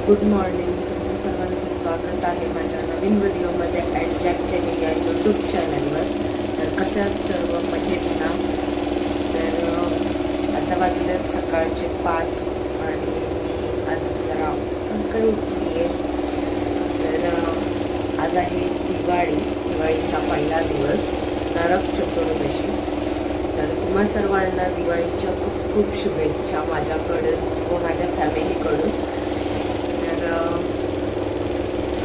Good morning, तुमचं सर्वांचं स्वागत आहे माझ्या नवीन व्हिडिओमध्ये ॲट जॅक चॅनल या यूट्यूब चॅनलवर। तर कसे आहात सर्व? मजेत ना? तर आता वाजल्यात सकाळचे 5 आणि आज जरा लवकर उठली आहे। तर आज आहे दिवाळीचा पहिला दिवस, नरक चतुर्दशी। तर तुम्हा सर्वांना दिवाळीच्या खूप खूप शुभेच्छा माझ्याकडून व माझ्या फॅमिलीकडून।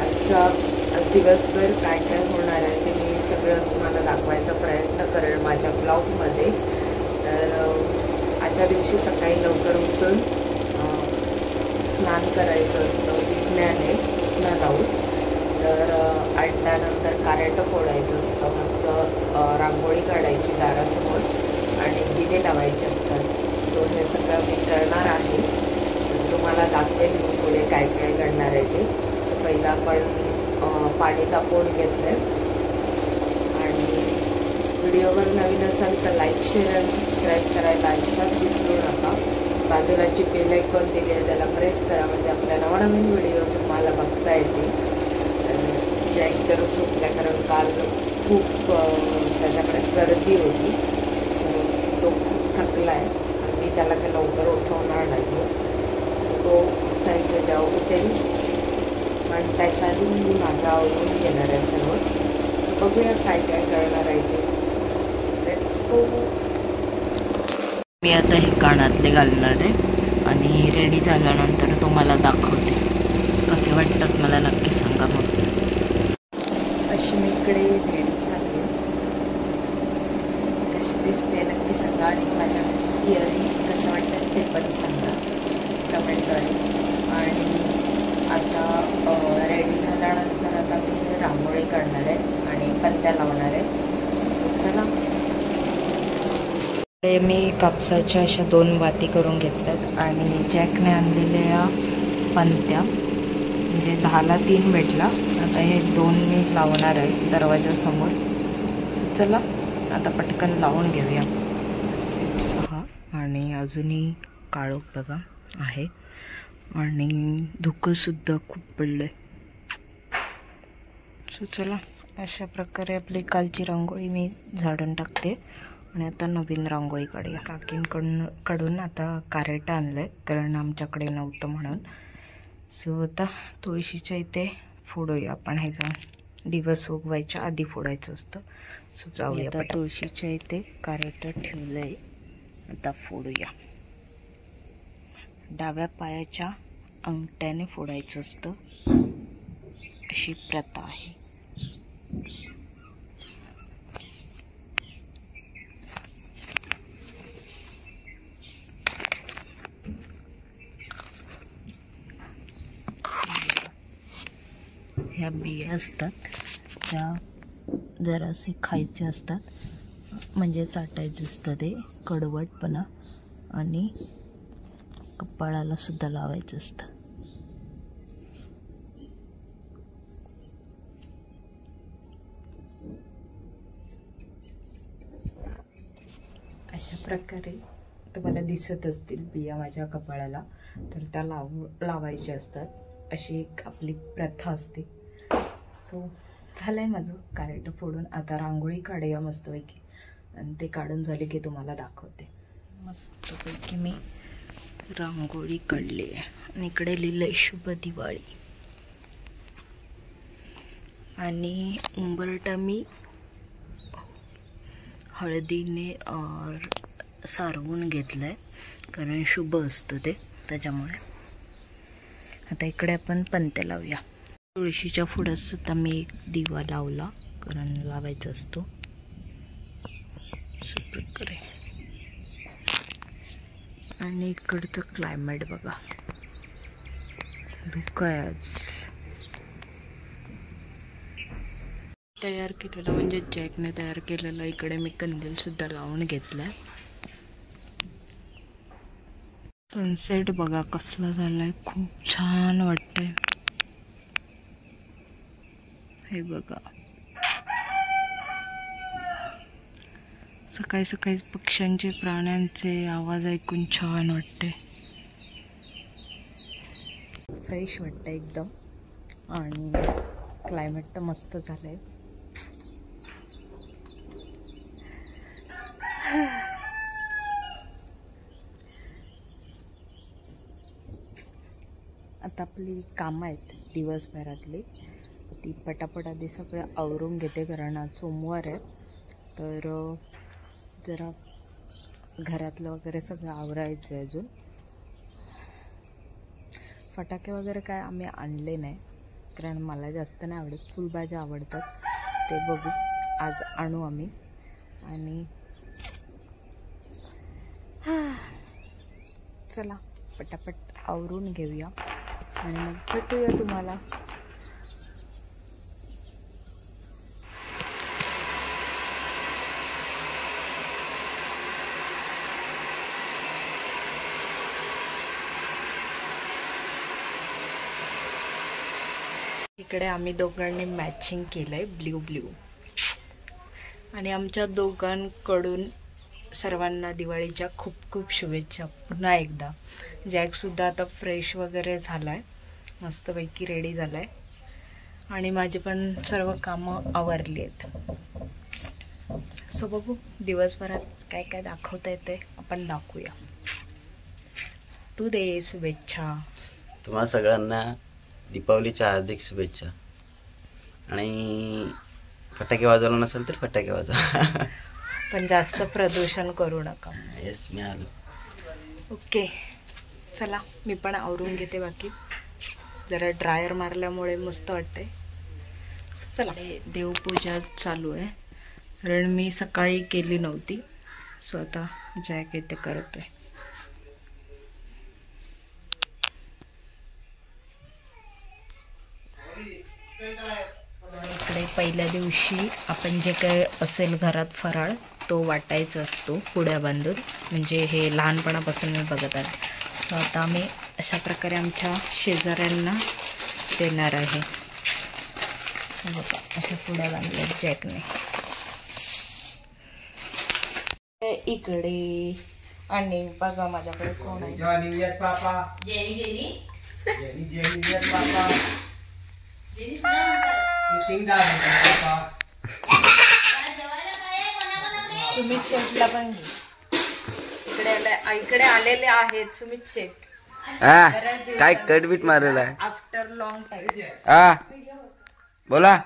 आजचा दिवसभर काय काय होणार आहे ते मी सगळं तुम्हाला दाखवायचा प्रयत्न करेन माझ्या ब्लॉगमध्ये। तर आजच्या दिवशी सकाळी लवकर उठून स्नान करायचं असतं उठण्याने न लावून। तर आणल्यानंतर कार्रेटं फोडायचं असतं, मस्त रांगोळी काढायची दारासमोर आणि दिवे लावायचे असतात। सो हे सगळं मी करणार आहे, तर तुम्हाला दाखवेन मी पुढे काय काय करणार आहे ते। सो पहिला आपण पाणी तापवून घेतलं आणि व्हिडिओवर नवीन असाल तर लाईक शेअर आणि सबस्क्राईब करायला अजिबात विसरू नका। बाजूला जी बेल आयकॉन दिली आहे त्याला प्रेस करा, म्हणजे आपल्या नवनवीन व्हिडिओ तुम्हाला बघता येतील। जॅक तर झोपल्या, कारण काल खूप त्याच्याकडे गर्दी होती, सो तो खूप थकला आहे आणि मी त्याला काही लवकर उठवणार नाही। सो तो उठायचं तेव्हा उठेल, पण त्याच्या आधी मी माझा आवडून घेणार आहे सर्व। सो बघूया काय काय करणार आहे ते। So let's go. मी आता हे कानातले घालणार आहे आणि रेडी झाल्यानंतर तुम्हाला दाखवते कसे वाटतात, मला नक्की सांगा। मग अशी मी इकडे रेडी झाली, कशी दिसते नक्की सांगा आणि माझ्या इयरिंग्स कशा वाटतात ते पण सांगा कमेंटद्वारे। आणि आता रेडी झाल्यानंतर आता मी रांगोळी काढणार आहे आणि पणत्या लावणार आहे। चला, मी कापसाच्या अशा 2 वाती करून घेतल्यात आणि जॅकने आणलेल्या पणत्या, म्हणजे 10ला 3 भेटला। आता हे 2 मी लावणार आहे दरवाजासमोर। सो चला आता पटकन लावून घेऊया। 6 आणि अजूनही काळोख बघा आहे आणि धुकंसुद्धा खूप पडलंय। सो चला, अशा प्रकारे आपली कालची रांगोळी मी झाडून टाकते आणि आता नवीन रांगोळी काढूया। काकींकडून आता कार्रेटं आणलंय, कारण आमच्याकडे नव्हतं म्हणून। सो आता तुळशीच्या इथे फोडूया आपण, हे जाऊन दिवस उगवायच्या आधी फोडायचं असतं। सो जाऊया, आता तुळशीच्या इथे कार्रेटं ठेवलंय, आता फोडूया। डाव्या पायाच्या अंगठ्याने फोडायचं असतं, अशी प्रथा आहे। ह्या बिया असतात त्या जरासे खायचे असतात, म्हणजे चाटायचं असतं ते कडवटपणा, आणि कपाळाला सुद्धा लावायचं असतं। अशा प्रकारे तुम्हाला दिसत असतील बिया माझ्या कपाळाला, तर त्या लावायच्या असतात, अशी एक आपली प्रथा असते। सो झालंय माझं कार्रेटं फोडून, आता रांगोळी काढूया मस्तपैकी, आणि ते काढून झाले की तुम्हाला दाखवते। मस्तपैकी मी रांगोळी काढली आहे आणि इकडे लिहिलंय शुभ दिवाळी, आणि उंबरठा मी हळदीने सारवून घेतलंय, कारण शुभ असतं ते, त्याच्यामुळे। आता इकडे आपण पणत्या लावूया। तुळशीच्या पुढ्यात सुद्धा मी एक दिवा लावला, कारण लावायचा असतो अशा प्रकारे। आणि इकडचं क्लायमेट बघा, धुकं आहे आज। तयार केलेलं, म्हणजे जॅकने तयार केलेलं इकडे मी कंदील सुद्धा लावून घेतलाय। सनसेट बघा कसला झालाय, खूप छान वाटतंय, हे बघा। सकाळी सकाळी पक्ष्यांचे, प्राण्यांचे आवाज ऐकून छान वाटते। फ्रेश वाटतं एकदम आणि क्लायमेट तर मस्त झालं आहे. आता आपली कामं आहेत दिवसभरातली ती पटापट आधी सगळे आवरून घेते कारण आज सोमवार आहे. तर जरा घरातलं वगैरे सगळं आवरायचं आहे. अजून फटाके वगैरे काय आम्ही आणले नाही कारण मला जास्त नाही आवडत. फुलभाज्या आवडतात, ते बघू आज आणू आम्ही. आणि चला पटापट आवरून घेऊया आणि मग भेटूया तुम्हाला. इकडे आम्ही दोघांनी मॅचिंग केलंय ब्ल्यू ब्ल्यू. आणि आमच्या दोघांकडून सर्वांना दिवाळीच्या खूप खूप शुभेच्छा पुन्हा एकदा. जॅकसुद्धा आता फ्रेश वगैरे झाला आहे, मस्तपैकी रेडी झाला आहे आणि माझी पण सर्व कामं आवरली आहेत. सो बघू दिवसभरात काय काय दाखवता येते आपण दाखवूया. तू दे शुभेच्छा. तुम्हा सगळ्यांना दीपावलीच्या हार्दिक शुभेच्छा. आणि फटाके वाजवला नसेल तर फटाके वाजवा पण जास्त प्रदूषण करू नका. येस मी आलो. ओके चला मी पण आवरून घेते. बाकी जरा ड्रायर मारल्यामुळे मस्त वाटतंय. चला देवपूजा चालू आहे कारण मी सकाळी केली नव्हती. सो आता जॅक येते करतोय. इकडे पहिल्या दिवशी आपण जे काही असेल घरात फराळ तो वाटायचा असतो पुड्या बांधून. म्हणजे हे लहानपणापासून मी बघत आहे. सो आता आम्ही अशा प्रकारे आमच्या शेजाऱ्यांना देणार आहे. बघा अशा पुड्या बांधल्या जॅकने. इकडे आणि बघा माझ्याकडे कोण आहे. सुमित शेठला पण इकडे आलेले आहेत सुमित शेठ. काय कटबीट मारलेला आहे आफ्टर लॉंग टाइम. बोला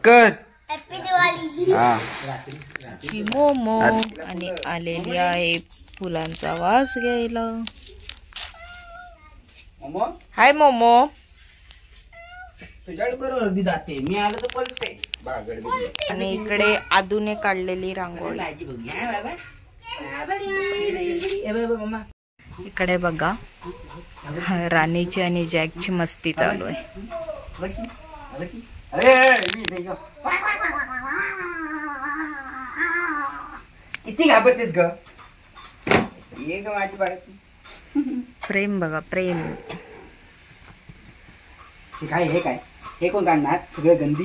कर हॅपी दिवाळी. मोमो आणि आलेली आहे फुलांचा वास घ्यायला. हाय मोमो. तुझ्याकडे बरोबर जाते मी आलो तर बोलते. आणि इकडे आदूने काढलेली रांगोळी. इकडे बघा राणीची आणि जॅकची मस्ती चालू आहे. किती घाबरतेस ग. ये ग माझी बाळकी. प्रेम बघा प्रेम. काय हे काय हे कोण काढणार सगळं गंदी.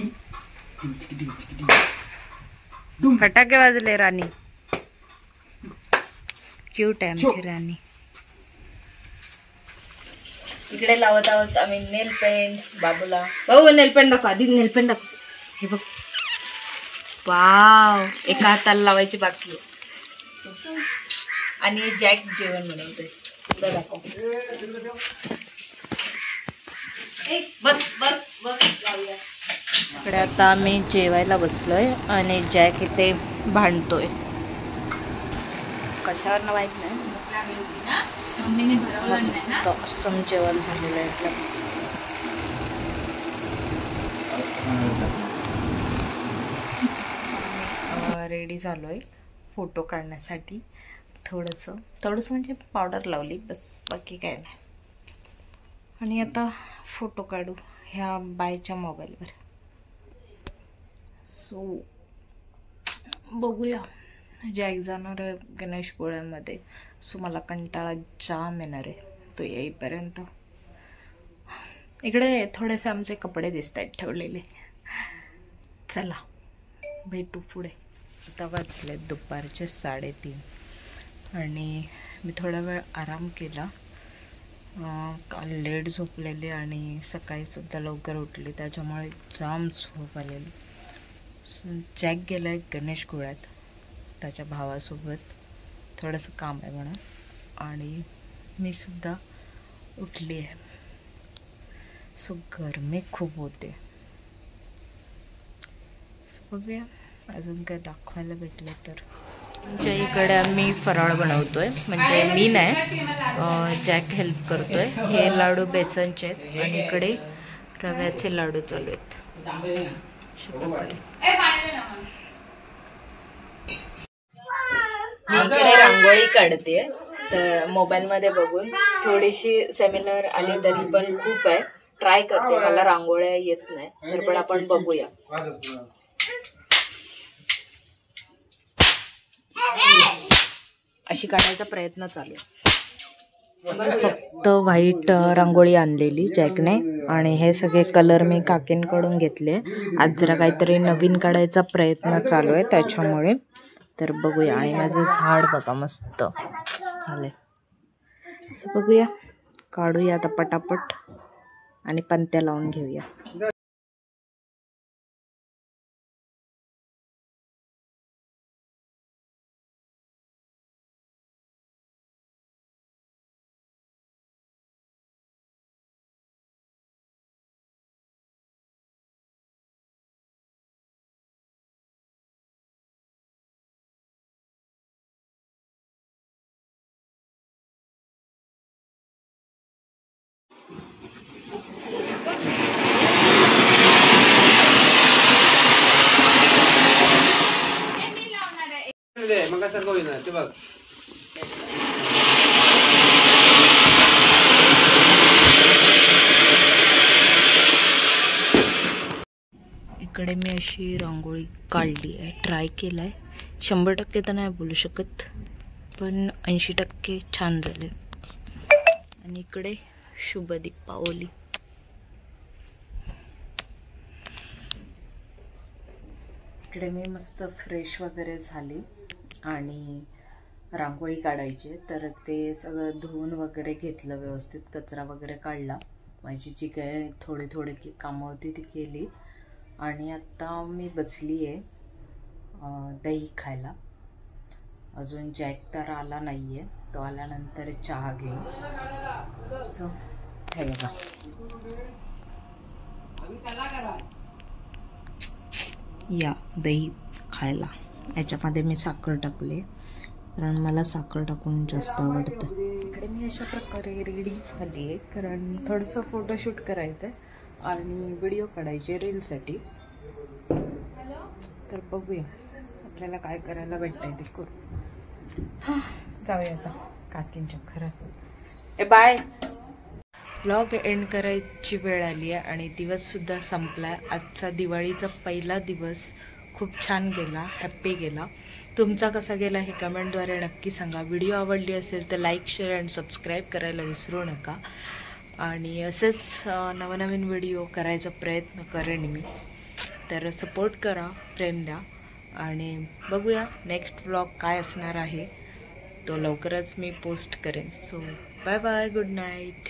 फटाके वाजले. राणी क्यूट आहे आमची राणी. इकडे लावत आहोत आम्ही नेल पेंट. बाबूला भाऊ नेल पेंट दाखव. आधी नेल पेंट दाखव. हे बघ वाव. एका हाताला लावायची बाकी आहे. आणि जॅक जेवण बनवतोय. तुला दाखव. बस बस बस लावूया. इकडे आता आम्ही जेवायला बसलोय आणि जॅक इथे भांडतोय. कशावर ना माहित नाही. मस्त असं जेवण झालेलं आहे आपलं. रेडी झालोय फोटो काढण्यासाठी. थोडंसं म्हणजे पावडर लावली बस, बाकी काय नाही. आणि आता फोटो काढू ह्या बायच्या मोबाईलवर. सो बघूया. जॅक जाणार आहे गणेश पोळ्यामध्ये. सो मला कंटाळा जाम येणार आहे तो येईपर्यंत. इकडे थोडेसे आमचे कपडे दिसत आहेत ठेवलेले. चला भेटू पुढे. आता वाजले दुपारचे 3:30 आणि मी थोडा वेळ आराम केला काल लेट झोपलेले आणि सकाळी सुद्धा लवकर उठले, त्याच्यामुळे जाम झोप आलेली. जॅक गेला आहे गणेश गोळ्यात त्याच्या भावासोबत, थोडंसं काम आहे म्हणून. आणि मी सुद्धा उठली आहे. सो गरमी खूप होते. सो बघूया अजून काय दाखवायला भेटलं तर. आमच्या इकडे आम्ही फराळ बनवतोय, म्हणजे मी नाही, जॅक हेल्प करतोय. हे लाडू बेसनचे आहेत आणि इकडे रव्याचे लाडू चालू आहेत. मी इकडे रांगोळी काढते, तर मोबाईलमध्ये बघून थोडीशी सिमिलर आली तरी पण खूप आहे. ट्राय करते, मला रांगोळ्या येत नाही तर पण आपण बघूया. अशी काढायचा प्रयत्न चालू आहे. फक्त व्हाईट रांगोळी आणलेली जॅकने आणि हे सगळे कलर मी काकींकडून घेतले. आज जरा काहीतरी नवीन काढायचा प्रयत्न चालू आहे त्याच्यामुळे. तर बघूया. आणि माझं झाड बघा मस्त झालंय. असं बघूया, काढूया आता पटापट आणि पंत्या लावून घेऊया. इकडे मी अशी रांगोळी काढली आहे, ट्राय केलं आहे. 100% तर नाही बोलू शकत, पण 80% छान झाले. आणि इकडे शुभ दीपावली. इकडे मी मस्त फ्रेश वगैरे झाली आणि रांगोळी काढायची, तर ते सगळं धुवून वगैरे घेतलं, व्यवस्थित कचरा वगैरे काढला. माझी जी काय थोडी कामं होती ती केली. आणि आता मी बसली आहे दही खायला. अजून जॅक तर आला नाही आहे, तो आल्यानंतर चहा घेईन. सो हे बघा, या दही खायला. याच्यामध्ये मी साखर टाकले, कारण मला साखर टाकून जास्त आवडतं. इकडे मी अशा प्रकारे रेडी झाली आहे, कारण थोडंसं फोटोशूट करायचं आहे आणि व्हिडिओ काढायचे रीलसाठी. तर बघूया आपल्याला काय करायला भेटतंय ते करू. हां, जाऊया आता काकींच्या घरात. बाय. व्लॉग एंड करायची वेळ आली आहे आणि दिवससुद्धा संपला आहे. आजचा दिवाळीचा पहिला दिवस खूप छान गेला, हॅप्पी गेला. तुमचा कसा गेला हे कमेंटद्वारे नक्की सांगा. व्हिडिओ आवडली असेल तर लाईक, शेअर अँड सबस्क्राईब करायला विसरू नका. आणि असेच नवनवीन व्हिडिओ करायचा प्रयत्न करेन मी. तर सपोर्ट करा, प्रेम द्या आणि बघूया नेक्स्ट व्लॉग काय असणार आहे, तो लवकरच मी पोस्ट करेन. So bye bye, good night.